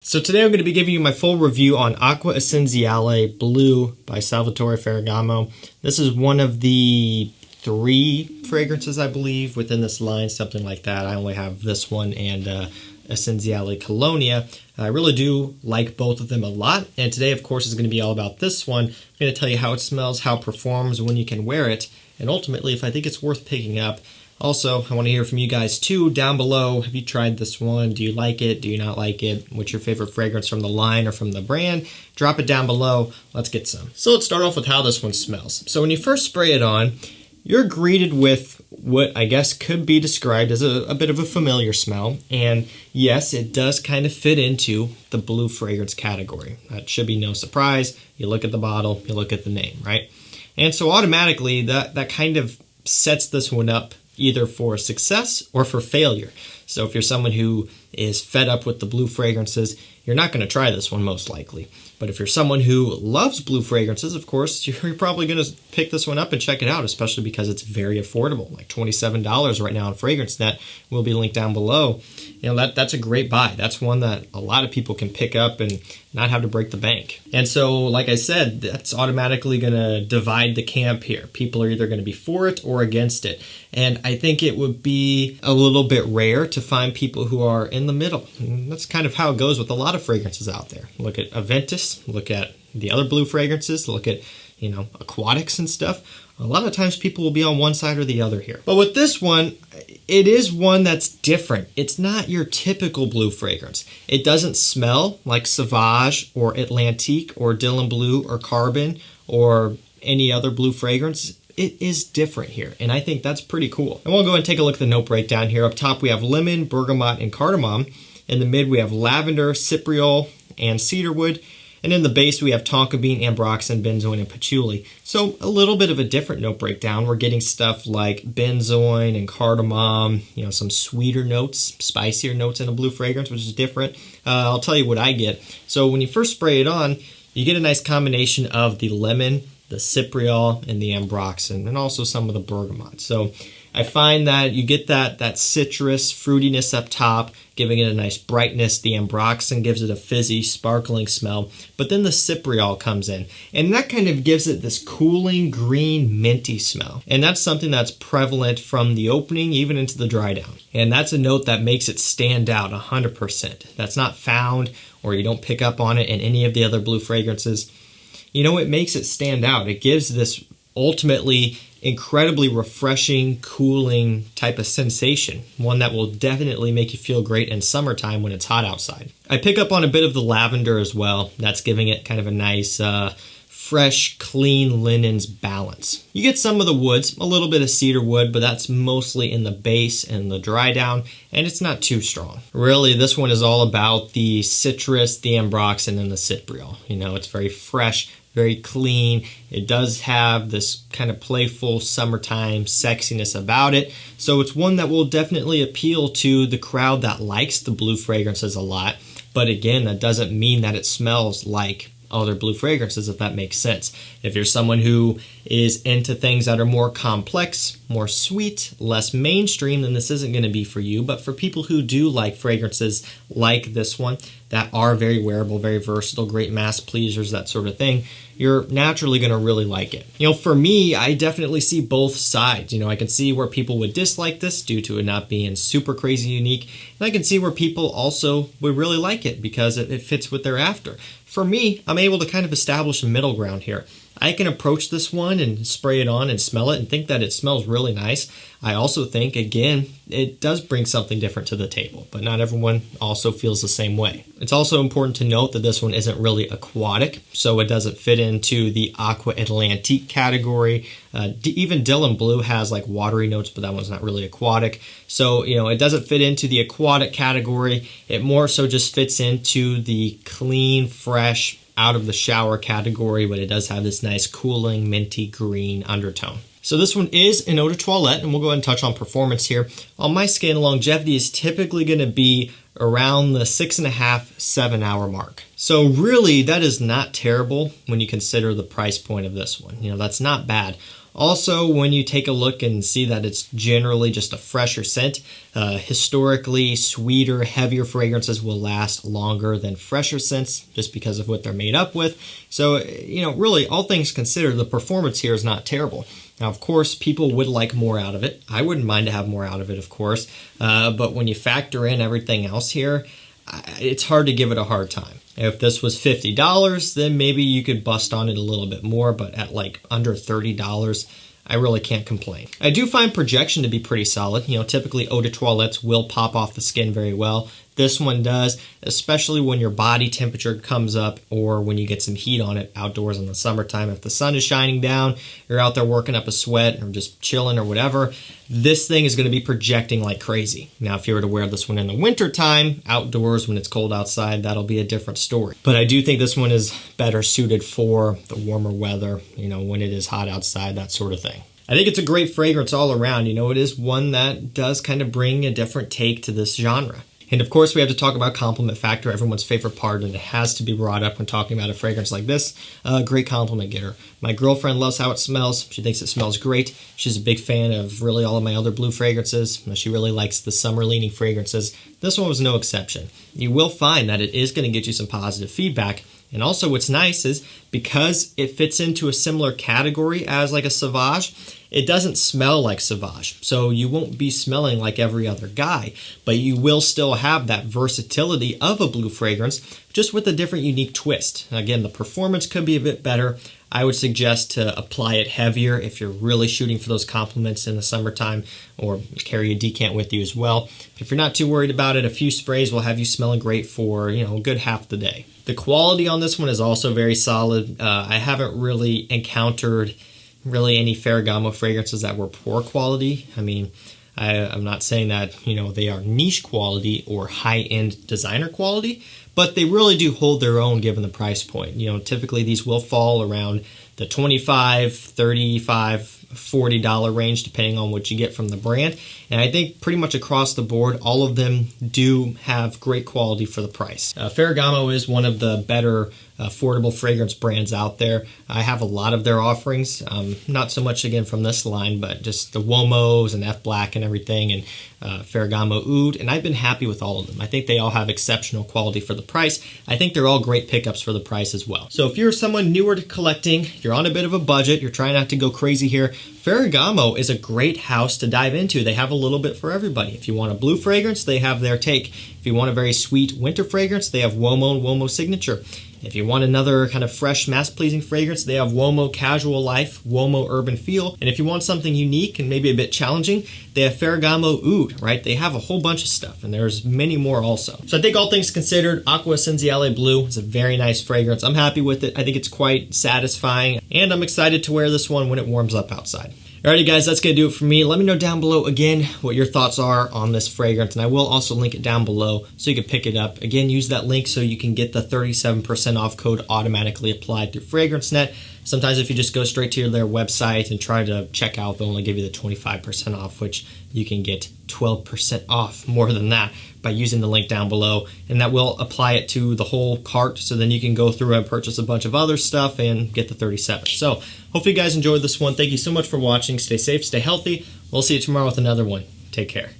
So today I'm going to be giving you my full review on Acqua Essenziale Blu by Salvatore Ferragamo. This is one of the 3 fragrances, I believe, within this line, something like that. I only have this one and Essenziale Colonia. I really do like both of them a lot, and today, of course, is going to be all about this one. I'm going to tell you how it smells, how it performs, when you can wear it, and ultimately if I think it's worth picking up. Also, I want to hear from you guys too, down below. Have you tried this one? Do you like it? Do you not like it? What's your favorite fragrance from the line or from the brand? Drop it down below. Let's get some. So let's start off with how this one smells. So when you first spray it on, you're greeted with what I guess could be described as a bit of a familiar smell. And yes, it does kind of fit into the blue fragrance category. That should be no surprise. You look at the bottle, you look at the name, right? And so automatically that kind of sets this one up either for success or for failure. So if you're someone who is fed up with the blue fragrances, you're not going to try this one most likely. But if you're someone who loves blue fragrances, of course, you're probably going to pick this one up and check it out, especially because it's very affordable, like $27 right now on FragranceNet. Will be linked down below. You know, that's a great buy. That's one that a lot of people can pick up and not have to break the bank. And so, like I said, that's automatically going to divide the camp here. People are either going to be for it or against it. And I think it would be a little bit rare to find people who are in the middle. And that's kind of how it goes with a lot of fragrances out there. Look at Aventus, look at the other blue fragrances, look at, you know, aquatics and stuff. A lot of times people will be on one side or the other here. But with this one, it is one that's different. It's not your typical blue fragrance. It doesn't smell like Sauvage or Atlantique or Dylan Blue or Carbon or any other blue fragrance. It is different here, and I think that's pretty cool. And we'll go and take a look at the note breakdown here. Up top, we have lemon, bergamot, and cardamom. In the mid, we have lavender, cypriol, and cedarwood. And in the base, we have tonka bean, ambroxan, benzoin, and patchouli. So a little bit of a different note breakdown. We're getting stuff like benzoin and cardamom, you know, some sweeter notes, spicier notes in a blue fragrance, which is different. I'll tell you what I get. So when you first spray it on, you get a nice combination of the lemon, the cypriol, and the ambroxan, and also some of the bergamot. So I find that you get that citrus fruitiness up top, giving it a nice brightness. The ambroxan gives it a fizzy, sparkling smell, but then the cypriol comes in, and that kind of gives it this cooling, green, minty smell. And that's something that's prevalent from the opening even into the dry down. And that's a note that makes it stand out 100%. That's not found, or you don't pick up on it in any of the other blue fragrances. You know, it makes it stand out. It gives this ultimately incredibly refreshing, cooling type of sensation. One that will definitely make you feel great in summertime when it's hot outside. I pick up on a bit of the lavender as well. That's giving it kind of a nice, fresh, clean linens balance. You get some of the woods, a little bit of cedar wood, but that's mostly in the base and the dry down, and it's not too strong. Really, this one is all about the citrus, the ambroxan, and the cypriol. You know, it's very fresh, very clean. It does have this kind of playful summertime sexiness about it. So it's one that will definitely appeal to the crowd that likes the blue fragrances a lot. But again, that doesn't mean that it smells like other blue fragrances, if that makes sense. If you're someone who is into things that are more complex, more sweet, less mainstream, then this isn't going to be for you. But for people who do like fragrances like this one, that are very wearable, very versatile, great mass pleasers, that sort of thing, you're naturally going to really like it. You know, for me, I definitely see both sides. You know, I can see where people would dislike this due to it not being super crazy unique, and I can see where people also would really like it because it fits what they're after. For me, I'm able to kind of establish a middle ground here. I can approach this one and spray it on and smell it and think that it smells really nice. I also think, again, it does bring something different to the table, but not everyone also feels the same way. It's also important to note that this one isn't really aquatic, so it doesn't fit into the Acqua Atlantique category. Even Dylan Blue has like watery notes, but that one's not really aquatic. So, you know, it doesn't fit into the aquatic category. It more so just fits into the clean, fresh, out of the shower category, but it does have this nice cooling minty green undertone. So this one is an eau de toilette, and we'll go ahead and touch on performance here. On my skin, longevity is typically going to be around the 6.5–7 hour mark. So really, that is not terrible when you consider the price point of this one. You know, that's not bad. Also, when you take a look and see that it's generally just a fresher scent, historically sweeter, heavier fragrances will last longer than fresher scents just because of what they're made up with. So, really, all things considered, the performance here is not terrible. Now, of course, people would like more out of it. I wouldn't mind to have more out of it, of course. But when you factor in everything else here, it's hard to give it a hard time. If this was $50, then maybe you could bust on it a little bit more, but at like under $30, I really can't complain. I do find projection to be pretty solid. Typically eau de toilettes will pop off the skin very well. This one does, especially when your body temperature comes up or when you get some heat on it outdoors in the summertime. If the sun is shining down, you're out there working up a sweat or just chilling or whatever, this thing is going to be projecting like crazy. Now, if you were to wear this one in the winter time, outdoors when it's cold outside, that'll be a different story. But I do think this one is better suited for the warmer weather, when it is hot outside, that sort of thing. I think it's a great fragrance all around. It is one that does kind of bring a different take to this genre. And of course, we have to talk about compliment factor, everyone's favorite part, and it has to be brought up when talking about a fragrance like this. Great compliment getter. My girlfriend loves how it smells. She thinks it smells great. She's a big fan of really all of my other blue fragrances. She really likes the summer-leaning fragrances. This one was no exception. You will find that it is going to get you some positive feedback. And also what's nice is because it fits into a similar category as like a Sauvage, it doesn't smell like Sauvage. So you won't be smelling like every other guy, but you will still have that versatility of a blue fragrance, just with a different unique twist. Again, the performance could be a bit better. I would suggest to apply it heavier if you're really shooting for those compliments in the summertime, or carry a decant with you as well. If you're not too worried about it, a few sprays will have you smelling great for a good half the day. The quality on this one is also very solid. I haven't really encountered any Ferragamo fragrances that were poor quality. I mean, I'm not saying that they are niche quality or high-end designer quality, but they really do hold their own given the price point. Typically these will fall around the $25, $35, $40 range depending on what you get from the brand. And I think pretty much across the board, all of them do have great quality for the price. Ferragamo is one of the better affordable fragrance brands out there. I have a lot of their offerings, not so much again from this line, but just the Uomos and F Black and everything, and Ferragamo Oud, and I've been happy with all of them. I think they all have exceptional quality for the price. I think they're all great pickups for the price as well. So if you're someone newer to collecting, you're on a bit of a budget, you're trying not to go crazy here, Ferragamo is a great house to dive into. They have a little bit for everybody. If you want a blue fragrance, they have their take. If you want a very sweet winter fragrance, they have Uomo and Uomo Signature. If you want another kind of fresh, mass-pleasing fragrance, they have Uomo Casual Life, Uomo Urban Feel. And if you want something unique and maybe a bit challenging, they have Ferragamo Oud, right? They have a whole bunch of stuff, and there's many more also. So I think all things considered, Acqua Essenziale Blu is a very nice fragrance. I'm happy with it. I think it's quite satisfying, and I'm excited to wear this one when it warms up outside. Alrighty guys, that's going to do it for me. Let me know down below again what your thoughts are on this fragrance, and I will also link it down below so you can pick it up. Again, use that link so you can get the 37% off code automatically applied through FragranceNet. Sometimes if you just go straight to their website and try to check out, they'll only give you the 25% off, which you can get 12% off, more than that, by using the link down below, and that will apply it to the whole cart, so then you can go through and purchase a bunch of other stuff and get the 37. So hopefully you guys enjoyed this one. Thank you so much for watching. Stay safe, stay healthy. We'll see you tomorrow with another one. Take care.